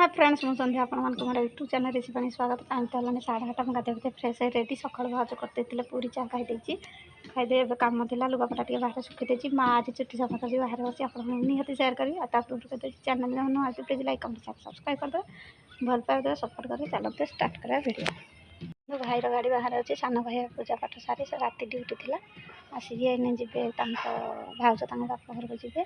hi friends मुझे संध्या आप मोर YouTube channel recipe स्वागत टाइम तो है 8:30 मैं गाधे फ्रेश है रेडी सकाल भाज करते पूरी चाह खाई खाईदे कम था लुगापटा टे बाहर सुखी माँ आज चुट्टी सफा कर बाहर बस आप निहती सेयार करी चैनल नुआ प्लीज लाइक कमेंट सब्सक्राइब करदे भल पाए सपोर्ट कर चलते स्टार्ट करा वीडियो भाईर गाड़ी बाहर अच्छे सान भाई पूजा पाठ सारी से राति ड्यूटी थी आसिक जी भाज बाप घर को जी से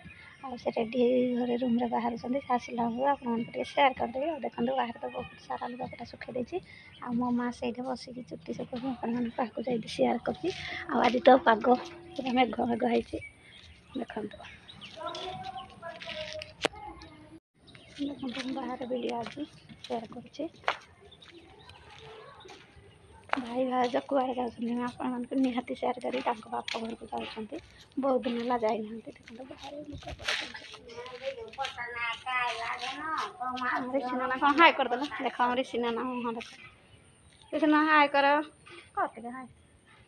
रेडी घरे रूम रे बाहर आसला आप सेयार करदेवी और देखो बाहर तो बहुत सारा लुगापटा सुखे आ मो माँ से बसिक चुट्टी सुखी आपको जा सेयार करी आज तो पाग पूरा मेघ मेघ है देखो बाहर वीडियो आज सेयार कर भाई भाज कुआड़े जाऊँ आप निहाती सेयार करी बाप घर को जाऊँ बहुत दिन है जाई ना देखो बाहर ऋषिना कौन हाय करदेल देख ऋषिना मुँह देख ऋषिना हाय कर कह हाय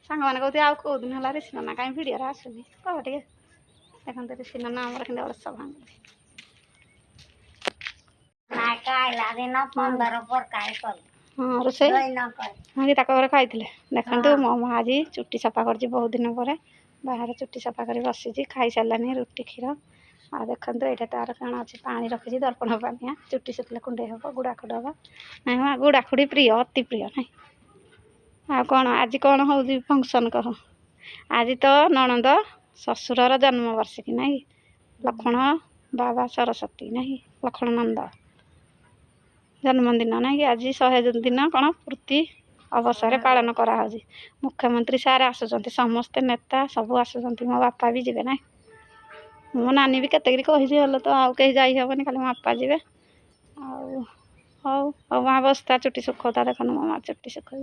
सांग मैंने कहते आउ कौ दिन है ऋषिना कहीं भिडियो आसुनी कह टे देखते ऋषिना आमर कि अड़स भांग हाँ रोसे हाँ कि घर खाई देखते मो माँ आज चुट्टी सफा कर बहुत दिन पर बाहर चुट्टी सफा कर बसी खाई सारानी रुटी क्षीर आ देखो ये तार कण अच्छे पानी रखी दर्पण पानी चुट्टी सुखिले कुंडे हम गुड़ाखुड़ हम ना माँ गुड़ाखुड़ी प्रिय अति प्रिय ना आ कौन आज कौन हो फंक्शन कह आज तो नणंद ससुरर जन्मवार्षिकी ना लक्ष्मण बाबा सरस्वती ना लक्ष्मण नंद जन्मदिन ना कि आज 100 दिन कौन पूर्ति अवसर पालन करा मुख्यमंत्री सारे आसुँच समस्ते नेता सब आसुँच मो बापा भी जीवे ना मो नानी भी केतगिरी कही तो आउ कहीं जाई हेनी खाली मो बापा जीवे हौ माँ बसता चुट्टी सुखता देख मो माँ चुट्टी सुख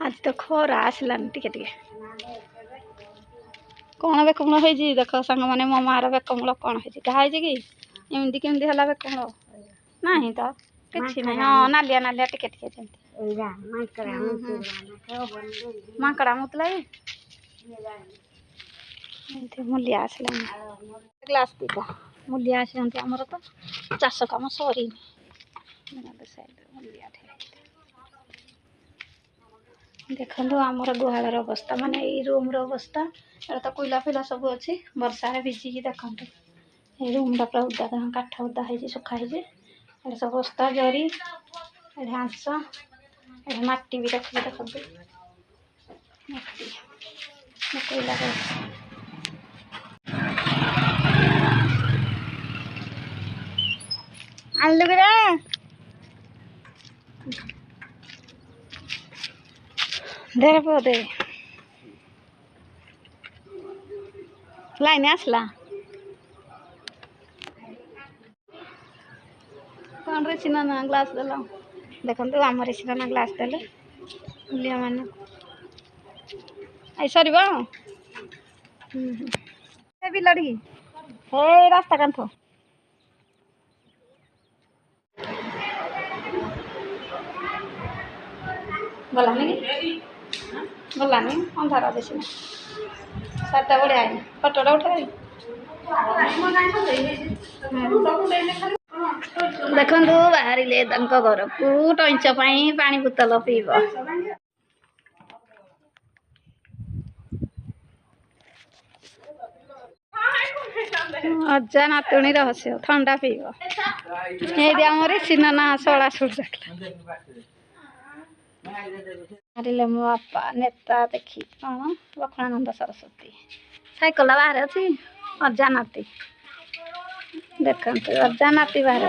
आज तो खरा आसलानी टिके कौन बेकमूल हो देख सांग मैंने मो मार बेकमूल कौन है कि एमती केमती है बेकमूल नहीं तो किसी ना हाँ नालिया नालिया टिके टिके माकड़ा मुतला मूलिया आसला ग्लास दीटा मूलिया आसते आमर तो चाष कम सरी देखो आमर गुहालर अवस्था माने ये रूम अवस्था ये तो कोईला फिला सब अच्छी वर्षा भिजिकी देखो ये रूम पूरा उदा काठ उदा है सुखाई ये सब बस्ता जरी ये हाँस ये माटी भी रखिए देखो कोईला देर पौधे लाइन आसला कौन ऋषिना ग्लास देल देखो आम ऋषिना ग्लास देले लिया मान सर बिलड़ी हे रास्ता कांथ गलानी गलानी अंधार बेसी सातटा बढ़िया है फटोटा उठे देखु बाहर घर को टंच पानी बोतल पीब अजा नातुणी रहस्य ठंडा पीब ये आमर सिना सड़ा सुड़ मारे मो बापा नेता देखी कौन लक्ष्मणानंद सरस्वती साइकल बाहर अच्छी अजा नाती देखते अजा नाती बाहर